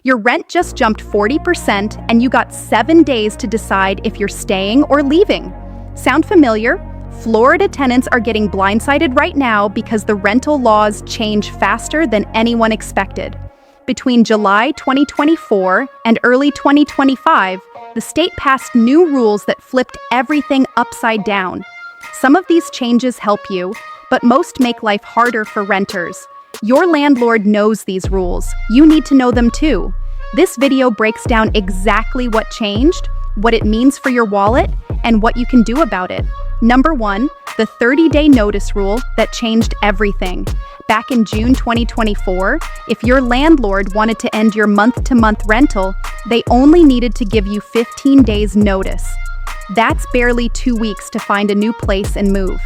Your rent just jumped 40% and you got 7 days to decide if you're staying or leaving. Sound familiar? Florida tenants are getting blindsided right now because the rental laws change faster than anyone expected. Between July 2024 and early 2025, the state passed new rules that flipped everything upside down. Some of these changes help you, but most make life harder for renters. Your landlord knows these rules. You need to know them too. This video breaks down exactly what changed, what it means for your wallet, and what you can do about it. Number 1, the 30-day notice rule that changed everything. Back in June 2024, if your landlord wanted to end your month-to-month rental, they only needed to give you 15 days notice. That's barely 2 weeks to find a new place and move.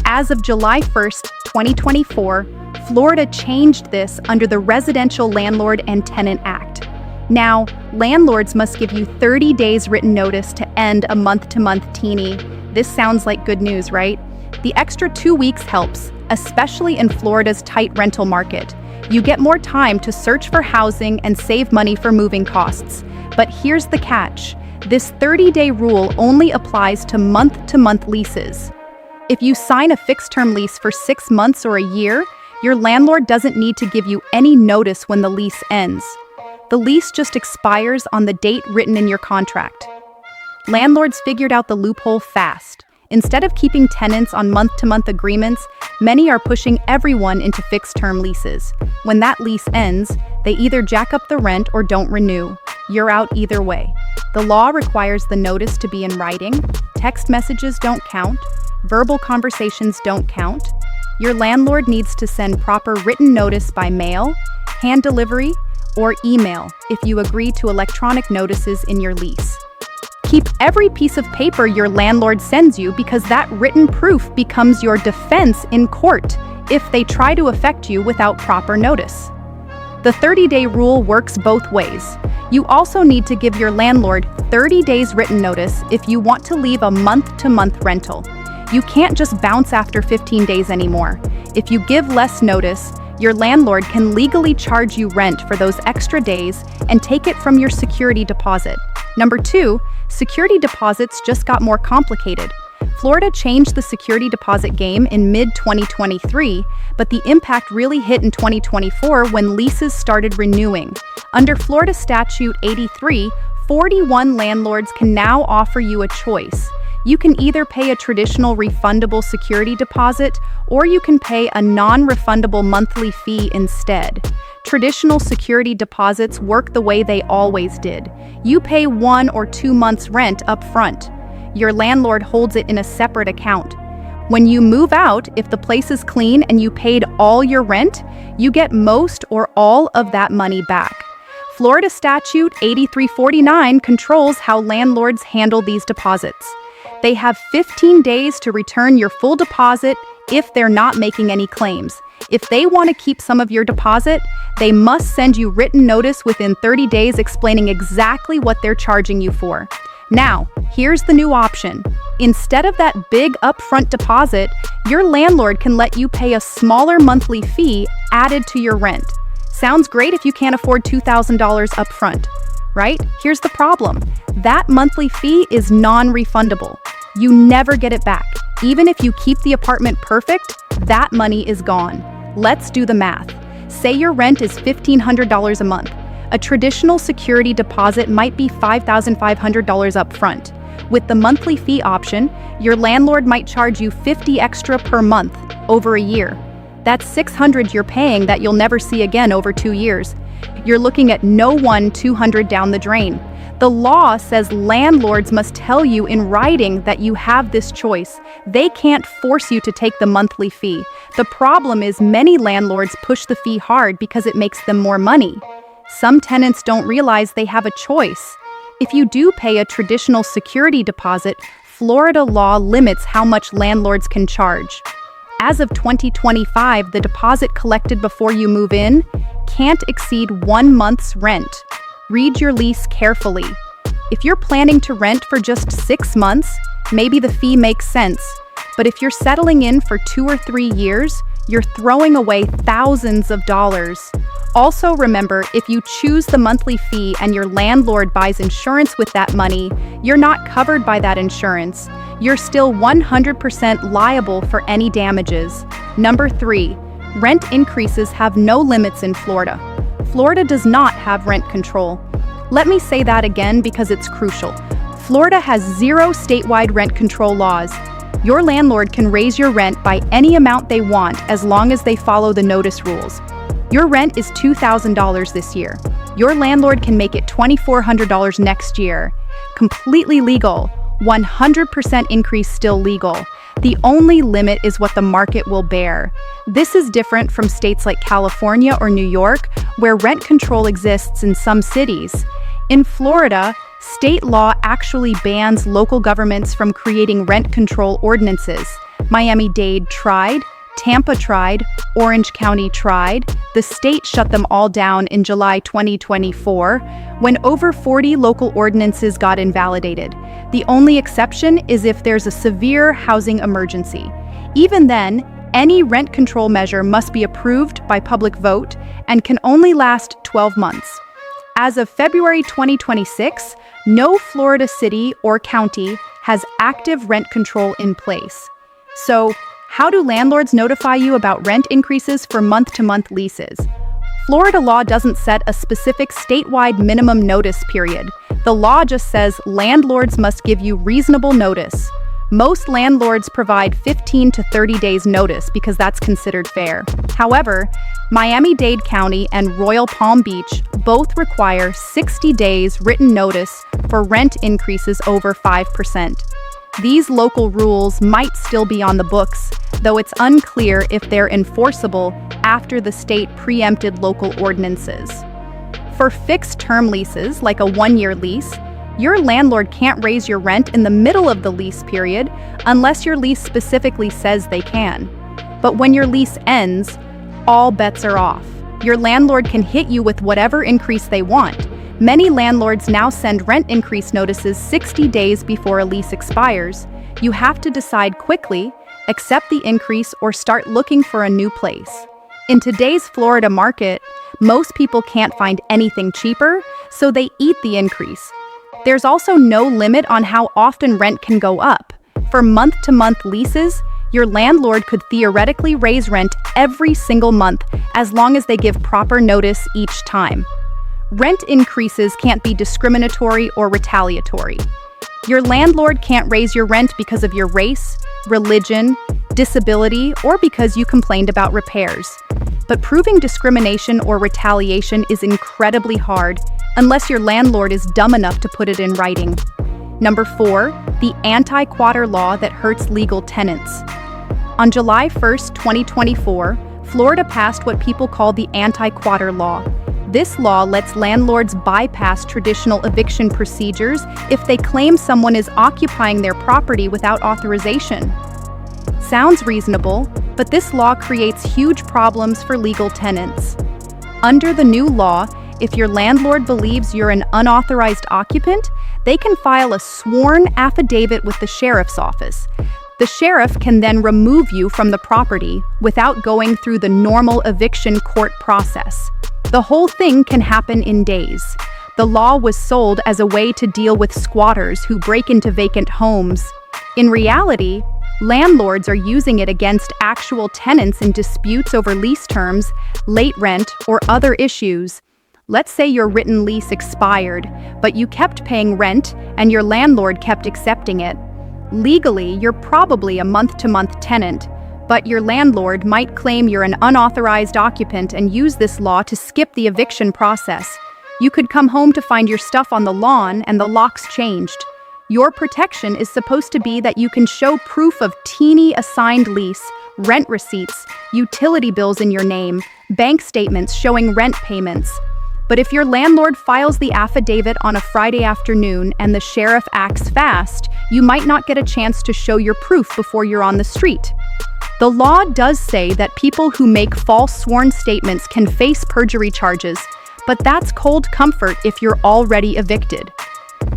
As of July 1st, 2024, Florida changed this under the Residential Landlord and Tenant Act. Now, landlords must give you 30 days written notice to end a month-to-month teenie. This sounds like good news, right? The extra 2 weeks helps, especially in Florida's tight rental market. You get more time to search for housing and save money for moving costs. But here's the catch. This 30-day rule only applies to month-to-month leases. If you sign a fixed-term lease for 6 months or a year, your landlord doesn't need to give you any notice when the lease ends. The lease just expires on the date written in your contract. Landlords figured out the loophole fast. Instead of keeping tenants on month-to-month agreements, many are pushing everyone into fixed-term leases. When that lease ends, they either jack up the rent or don't renew. You're out either way. The law requires the notice to be in writing. Text messages don't count. Verbal conversations don't count. Your landlord needs to send proper written notice by mail, hand delivery, or email if you agree to electronic notices in your lease. Keep every piece of paper your landlord sends you because that written proof becomes your defense in court if they try to evict you without proper notice. The 30-day rule works both ways. You also need to give your landlord 30 days written notice if you want to leave a month-to-month rental. You can't just bounce after 15 days anymore. If you give less notice, your landlord can legally charge you rent for those extra days and take it from your security deposit. Number 2, security deposits just got more complicated. Florida changed the security deposit game in mid-2023, but the impact really hit in 2024 when leases started renewing. Under Florida Statute 83, 41 landlords can now offer you a choice. You can either pay a traditional refundable security deposit, or you can pay a non-refundable monthly fee instead. Traditional security deposits work the way they always did. You pay 1 or 2 months' rent up front. Your landlord holds it in a separate account. When you move out, if the place is clean and you paid all your rent, you get most or all of that money back. Florida Statute 8349 controls how landlords handle these deposits. They have 15 days to return your full deposit if they're not making any claims. If they want to keep some of your deposit, they must send you written notice within 30 days explaining exactly what they're charging you for. Now, here's the new option. Instead of that big upfront deposit, your landlord can let you pay a smaller monthly fee added to your rent. Sounds great if you can't afford $2,000 upfront, right? Here's the problem. That monthly fee is non-refundable. You never get it back. Even if you keep the apartment perfect, that money is gone. Let's do the math. Say your rent is $1,500 a month. A traditional security deposit might be $5,500 up front. With the monthly fee option, your landlord might charge you $50 extra per month over a year. That's $600 you're paying that you'll never see again over 2 years. You're looking at no $200 down the drain. The law says landlords must tell you in writing that you have this choice. They can't force you to take the monthly fee. The problem is many landlords push the fee hard because it makes them more money. Some tenants don't realize they have a choice. If you do pay a traditional security deposit, Florida law limits how much landlords can charge. As of 2025, the deposit collected before you move in can't exceed 1 month's rent. Read your lease carefully. If you're planning to rent for just 6 months, maybe the fee makes sense. But if you're settling in for 2 or 3 years, You're throwing away thousands of dollars. Also remember, if you choose the monthly fee and your landlord buys insurance with that money, you're not covered by that insurance. You're still 100% liable for any damages. Number 3, rent increases have no limits in Florida. Florida does not have rent control. Let me say that again because it's crucial. Florida has 0 statewide rent control laws. Your landlord can raise your rent by any amount they want as long as they follow the notice rules. Your rent is $2,000 this year. Your landlord can make it $2,400 next year. Completely legal. 100% increase still legal. The only limit is what the market will bear. This is different from states like California or New York, where rent control exists in some cities. In Florida, state law actually bans local governments from creating rent control ordinances. Miami-Dade tried, Tampa tried, Orange County tried. The state shut them all down in July 2024, when over 40 local ordinances got invalidated. The only exception is if there's a severe housing emergency. Even then, any rent control measure must be approved by public vote and can only last 12 months. As of February 2026, no Florida city or county has active rent control in place. So, how do landlords notify you about rent increases for month-to-month leases? Florida law doesn't set a specific statewide minimum notice period. The law just says landlords must give you reasonable notice. Most landlords provide 15 to 30 days notice because that's considered fair. However, Miami-Dade County and Royal Palm Beach both require 60 days written notice for rent increases over 5%. These local rules might still be on the books, though it's unclear if they're enforceable after the state preempted local ordinances. For fixed-term leases, like a 1-year lease, your landlord can't raise your rent in the middle of the lease period unless your lease specifically says they can. But when your lease ends, all bets are off. Your landlord can hit you with whatever increase they want. Many landlords now send rent increase notices 60 days before a lease expires. You have to decide quickly, accept the increase, or start looking for a new place. In today's Florida market, most people can't find anything cheaper, so they eat the increase. There's also no limit on how often rent can go up. For month-to-month leases, your landlord could theoretically raise rent every single month as long as they give proper notice each time. Rent increases can't be discriminatory or retaliatory. Your landlord can't raise your rent because of your race, religion, disability, or because you complained about repairs. But proving discrimination or retaliation is incredibly hard unless your landlord is dumb enough to put it in writing. Number 4, the anti-quater law that hurts legal tenants. On July 1st, 2024, Florida passed what people call the anti-quater law. This law lets landlords bypass traditional eviction procedures if they claim someone is occupying their property without authorization. Sounds reasonable, but this law creates huge problems for legal tenants. Under the new law, if your landlord believes you're an unauthorized occupant, they can file a sworn affidavit with the sheriff's office. The sheriff can then remove you from the property without going through the normal eviction court process. The whole thing can happen in days. The law was sold as a way to deal with squatters who break into vacant homes. In reality, landlords are using it against actual tenants in disputes over lease terms, late rent, or other issues. Let's say your written lease expired, but you kept paying rent and your landlord kept accepting it. Legally, you're probably a month-to-month tenant, but your landlord might claim you're an unauthorized occupant and use this law to skip the eviction process. You could come home to find your stuff on the lawn and the locks changed. Your protection is supposed to be that you can show proof of teeny assigned lease, rent receipts, utility bills in your name, bank statements showing rent payments. But if your landlord files the affidavit on a Friday afternoon and the sheriff acts fast, you might not get a chance to show your proof before you're on the street. The law does say that people who make false sworn statements can face perjury charges, but that's cold comfort if you're already evicted.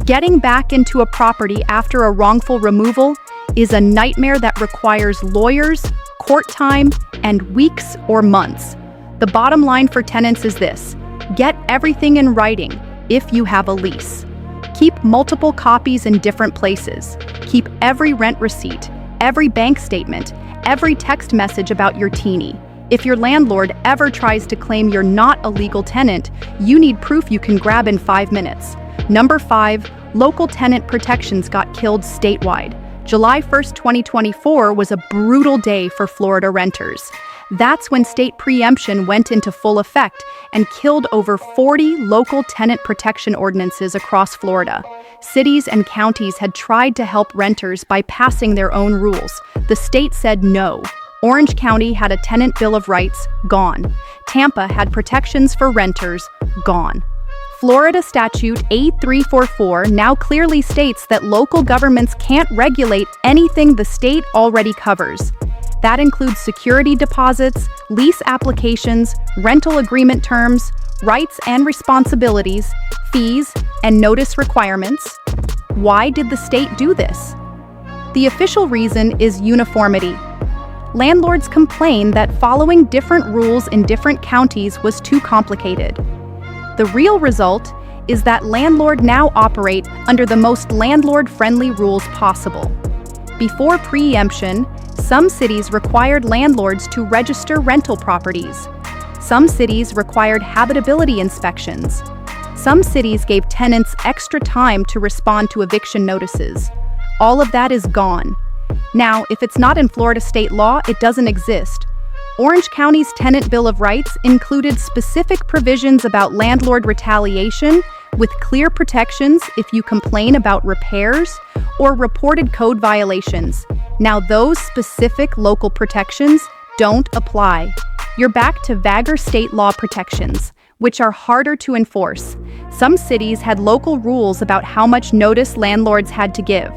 Getting back into a property after a wrongful removal is a nightmare that requires lawyers, court time, and weeks or months. The bottom line for tenants is this: get everything in writing if you have a lease. Keep multiple copies in different places. Keep every rent receipt, every bank statement, every text message about your teenie. If your landlord ever tries to claim you're not a legal tenant, you need proof you can grab in 5 minutes. Number 5, local tenant protections got killed statewide. July 1st, 2024 was a brutal day for Florida renters. That's when state preemption went into full effect and killed over 40 local tenant protection ordinances across Florida. Cities and counties had tried to help renters by passing their own rules. The state said no. Orange County had a tenant bill of rights, gone. Tampa had protections for renters, gone. Florida Statute 8344 now clearly states that local governments can't regulate anything the state already covers. That includes security deposits, lease applications, rental agreement terms, rights and responsibilities, fees, and notice requirements. Why did the state do this? The official reason is uniformity. Landlords complain that following different rules in different counties was too complicated. The real result is that landlords now operate under the most landlord-friendly rules possible. Before preemption, some cities required landlords to register rental properties. Some cities required habitability inspections. Some cities gave tenants extra time to respond to eviction notices. All of that is gone. Now, if it's not in Florida state law, it doesn't exist. Orange County's Tenant Bill of Rights included specific provisions about landlord retaliation, with clear protections if you complain about repairs or reported code violations. Now, those specific local protections don't apply. You're back to vaguer state law protections, which are harder to enforce. Some cities had local rules about how much notice landlords had to give.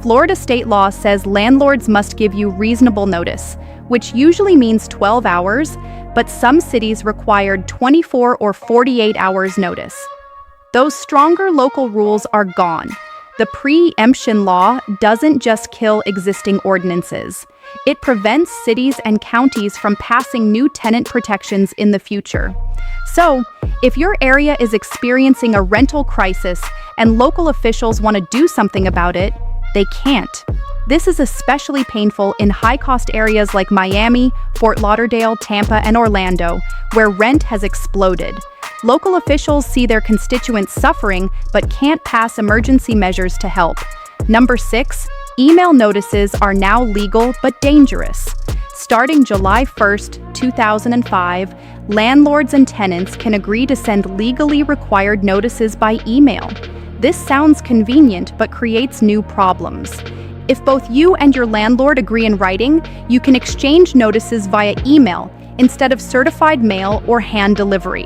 Florida state law says landlords must give you reasonable notice, which usually means 12 hours, but some cities required 24 or 48 hours notice. Those stronger local rules are gone. The preemption law doesn't just kill existing ordinances. It prevents cities and counties from passing new tenant protections in the future. So, if your area is experiencing a rental crisis and local officials want to do something about it, they can't. This is especially painful in high-cost areas like Miami, Fort Lauderdale, Tampa, and Orlando, where rent has exploded. Local officials see their constituents suffering but can't pass emergency measures to help. Number 6, email notices are now legal but dangerous. Starting July 1st, 2005, landlords and tenants can agree to send legally required notices by email. This sounds convenient but creates new problems. If both you and your landlord agree in writing, you can exchange notices via email instead of certified mail or hand delivery.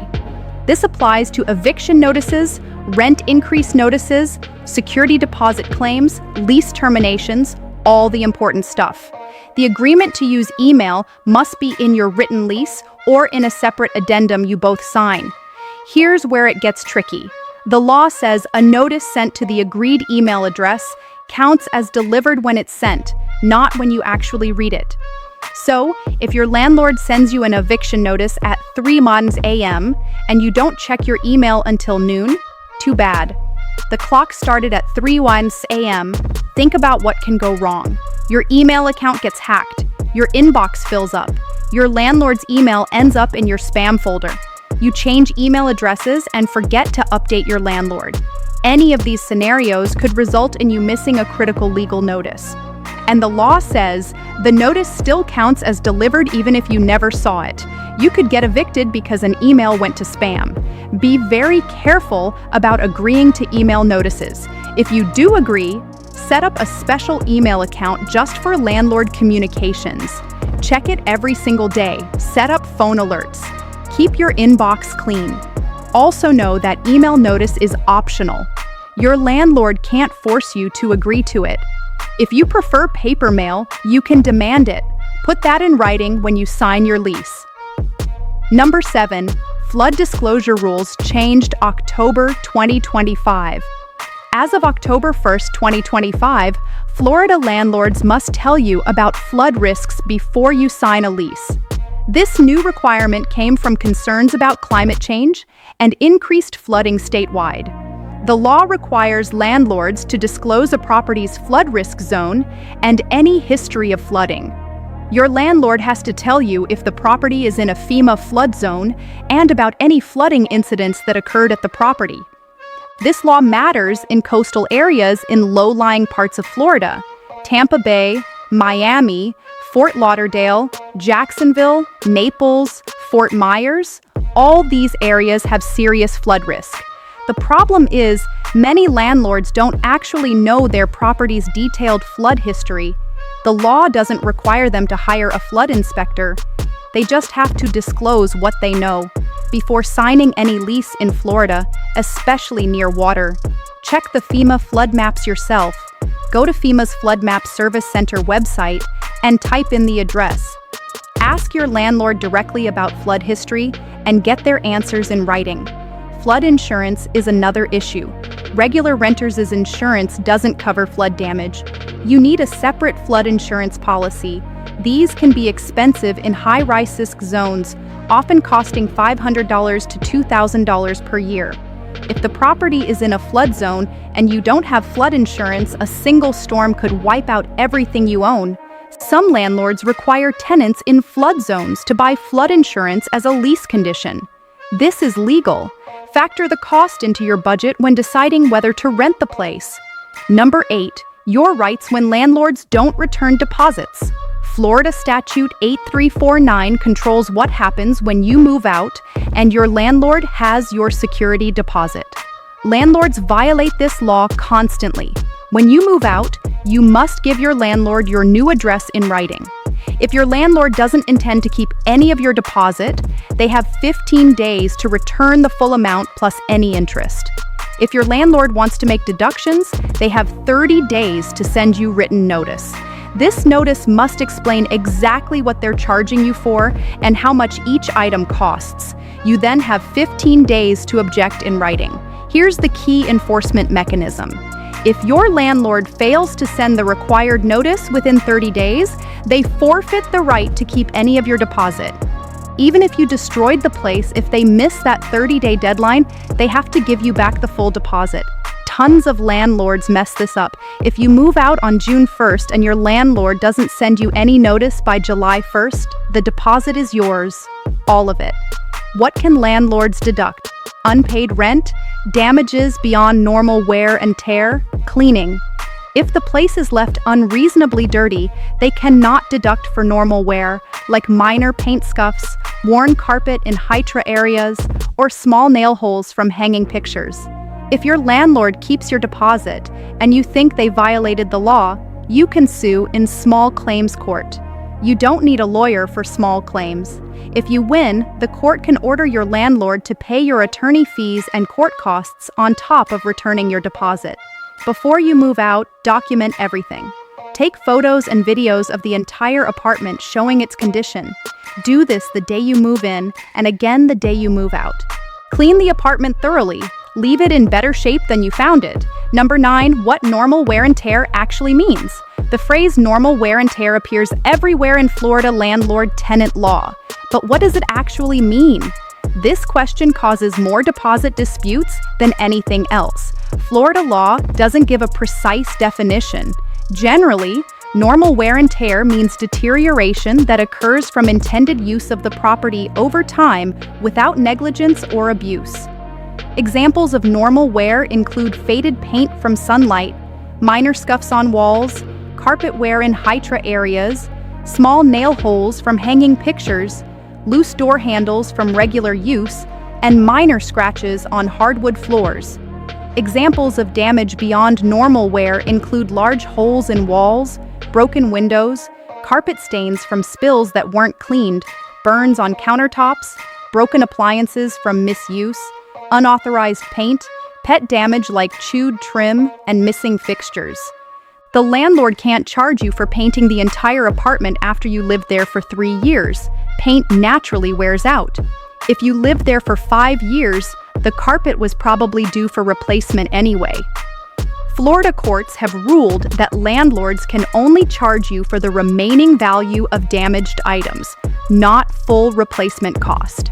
This applies to eviction notices, rent increase notices, security deposit claims, lease terminations, all the important stuff. The agreement to use email must be in your written lease or in a separate addendum you both sign. Here's where it gets tricky. The law says a notice sent to the agreed email address counts as delivered when it's sent, not when you actually read it. So, if your landlord sends you an eviction notice at 3 a.m. and you don't check your email until noon, too bad. The clock started at 3 a.m. Think about what can go wrong. Your email account gets hacked. Your inbox fills up. Your landlord's email ends up in your spam folder. You change email addresses and forget to update your landlord. Any of these scenarios could result in you missing a critical legal notice. And the law says the notice still counts as delivered even if you never saw it. You could get evicted because an email went to spam. Be very careful about agreeing to email notices. If you do agree, set up a special email account just for landlord communications. Check it every single day. Set up phone alerts. Keep your inbox clean. Also know that email notice is optional. Your landlord can't force you to agree to it. If you prefer paper mail, you can demand it. Put that in writing when you sign your lease. Number 7, flood disclosure rules changed October 2025. As of October 1st, 2025, Florida landlords must tell you about flood risks before you sign a lease. This new requirement came from concerns about climate change and increased flooding statewide. The law requires landlords to disclose a property's flood risk zone and any history of flooding. Your landlord has to tell you if the property is in a FEMA flood zone and about any flooding incidents that occurred at the property. This law matters in coastal areas in low-lying parts of Florida, Tampa Bay, Miami, Fort Lauderdale, Jacksonville, Naples, Fort Myers. All these areas have serious flood risk. The problem is, many landlords don't actually know their property's detailed flood history. The law doesn't require them to hire a flood inspector. They just have to disclose what they know. Before signing any lease in Florida, especially near water, check the FEMA flood maps yourself. Go to FEMA's Flood Map Service Center website and type in the address. Ask your landlord directly about flood history and get their answers in writing. Flood insurance is another issue. Regular renters' insurance doesn't cover flood damage. You need a separate flood insurance policy. These can be expensive in high-rise risk zones, often costing $500 to $2,000 per year. If the property is in a flood zone and you don't have flood insurance, a single storm could wipe out everything you own. Some landlords require tenants in flood zones to buy flood insurance as a lease condition. This is legal. Factor the cost into your budget when deciding whether to rent the place. Number 8. Your rights when landlords don't return deposits. Florida Statute 8349 controls what happens when you move out and your landlord has your security deposit. Landlords violate this law constantly. When you move out, you must give your landlord your new address in writing. If your landlord doesn't intend to keep any of your deposit, they have 15 days to return the full amount plus any interest. If your landlord wants to make deductions, they have 30 days to send you written notice. This notice must explain exactly what they're charging you for and how much each item costs. You then have 15 days to object in writing. Here's the key enforcement mechanism. If your landlord fails to send the required notice within 30 days, they forfeit the right to keep any of your deposit. Even if you destroyed the place, if they miss that 30-day deadline, they have to give you back the full deposit. Tons of landlords mess this up. If you move out on June 1st and your landlord doesn't send you any notice by July 1st, the deposit is yours. All of it. What can landlords deduct? Unpaid rent, damages beyond normal wear and tear, cleaning. If the place is left unreasonably dirty, they cannot deduct for normal wear, like minor paint scuffs, worn carpet in hydra areas, or small nail holes from hanging pictures. If your landlord keeps your deposit and you think they violated the law, you can sue in small claims court. You don't need a lawyer for small claims. If you win, the court can order your landlord to pay your attorney fees and court costs on top of returning your deposit. Before you move out, document everything. Take photos and videos of the entire apartment showing its condition. Do this the day you move in and again the day you move out. Clean the apartment thoroughly. Leave it in better shape than you found it. Number 9, what normal wear and tear actually means. The phrase normal wear and tear appears everywhere in Florida landlord-tenant law. But what does it actually mean? This question causes more deposit disputes than anything else. Florida law doesn't give a precise definition. Generally, normal wear and tear means deterioration that occurs from intended use of the property over time without negligence or abuse. Examples of normal wear include faded paint from sunlight, minor scuffs on walls, carpet wear in hydra areas, small nail holes from hanging pictures, loose door handles from regular use, and minor scratches on hardwood floors. Examples of damage beyond normal wear include large holes in walls, broken windows, carpet stains from spills that weren't cleaned, burns on countertops, broken appliances from misuse, unauthorized paint, pet damage like chewed trim, and missing fixtures. The landlord can't charge you for painting the entire apartment after you lived there for 3 years. Paint naturally wears out. If you lived there for 5 years, the carpet was probably due for replacement anyway. Florida courts have ruled that landlords can only charge you for the remaining value of damaged items, not full replacement cost.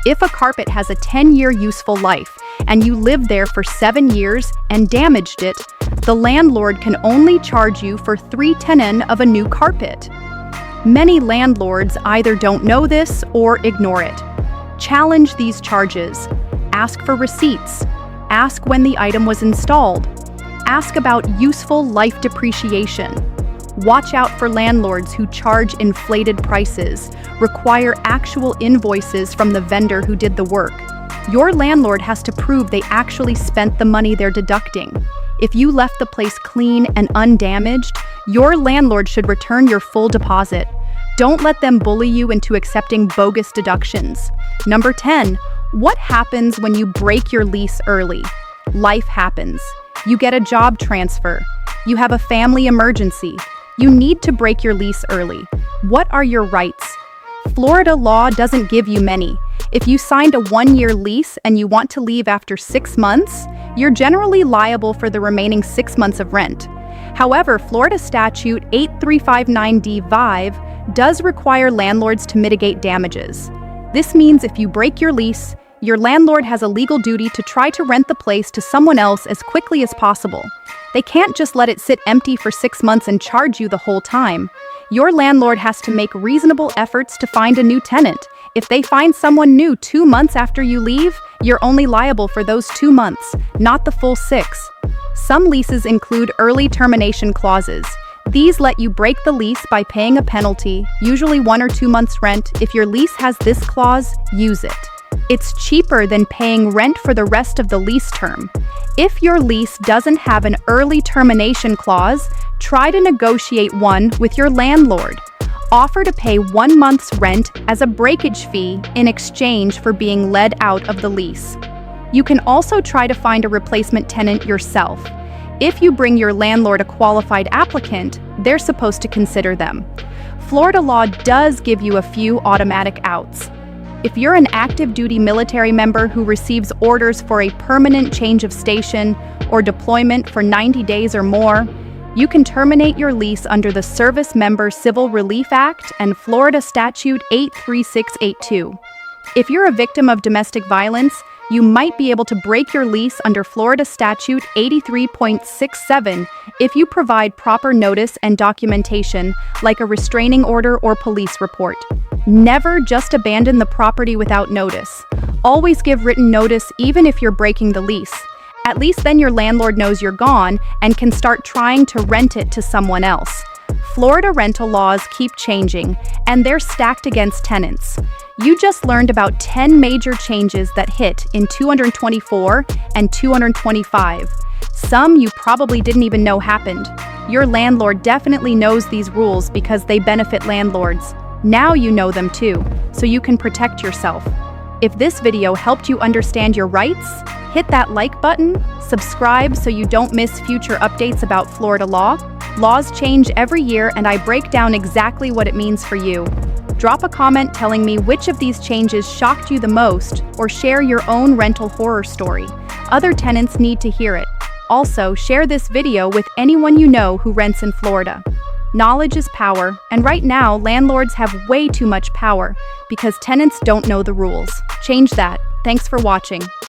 If a carpet has a 10-year useful life and you lived there for 7 years and damaged it, the landlord can only charge you for 3/10 of a new carpet. Many landlords either don't know this or ignore it. Challenge these charges. Ask for receipts. Ask when the item was installed. Ask about useful life depreciation. Watch out for landlords who charge inflated prices. Require actual invoices from the vendor who did the work. Your landlord has to prove they actually spent the money they're deducting. If you left the place clean and undamaged, your landlord should return your full deposit. Don't let them bully you into accepting bogus deductions. Number 10, what happens when you break your lease early? Life happens. You get a job transfer. You have a family emergency. You need to break your lease early. What are your rights? Florida law doesn't give you many. If you signed a 1-year lease and you want to leave after 6 months, you're generally liable for the remaining 6 months of rent. However, Florida Statute 8359D-5 does require landlords to mitigate damages. This means if you break your lease, your landlord has a legal duty to try to rent the place to someone else as quickly as possible. They can't just let it sit empty for 6 months and charge you the whole time. Your landlord has to make reasonable efforts to find a new tenant. If they find someone new 2 months after you leave, you're only liable for those 2 months, not the full 6. Some leases include early termination clauses. These let you break the lease by paying a penalty, usually 1 or 2 months' rent. If your lease has this clause, use it. It's cheaper than paying rent for the rest of the lease term. If your lease doesn't have an early termination clause, try to negotiate one with your landlord. Offer to pay 1 month's rent as a breakage fee in exchange for being let out of the lease. You can also try to find a replacement tenant yourself. If you bring your landlord a qualified applicant, they're supposed to consider them. Florida law does give you a few automatic outs. If you're an active duty military member who receives orders for a permanent change of station or deployment for 90 days or more, you can terminate your lease under the Service Member Civil Relief Act and Florida Statute 83682. If you're a victim of domestic violence, you might be able to break your lease under Florida Statute 83.67 if you provide proper notice and documentation, like a restraining order or police report. Never just abandon the property without notice. Always give written notice even if you're breaking the lease. At least then your landlord knows you're gone and can start trying to rent it to someone else. Florida rental laws keep changing, and they're stacked against tenants. You just learned about 10 major changes that hit in 224 and 225. Some you probably didn't even know happened. Your landlord definitely knows these rules because they benefit landlords. Now you know them too, so you can protect yourself. If this video helped you understand your rights, hit that like button, subscribe so you don't miss future updates about Florida law. Laws change every year and I break down exactly what it means for you. Drop a comment telling me which of these changes shocked you the most, or share your own rental horror story. Other tenants need to hear it. Also, share this video with anyone you know who rents in Florida. Knowledge is power, and right now landlords have way too much power because tenants don't know the rules. Change that. Thanks for watching.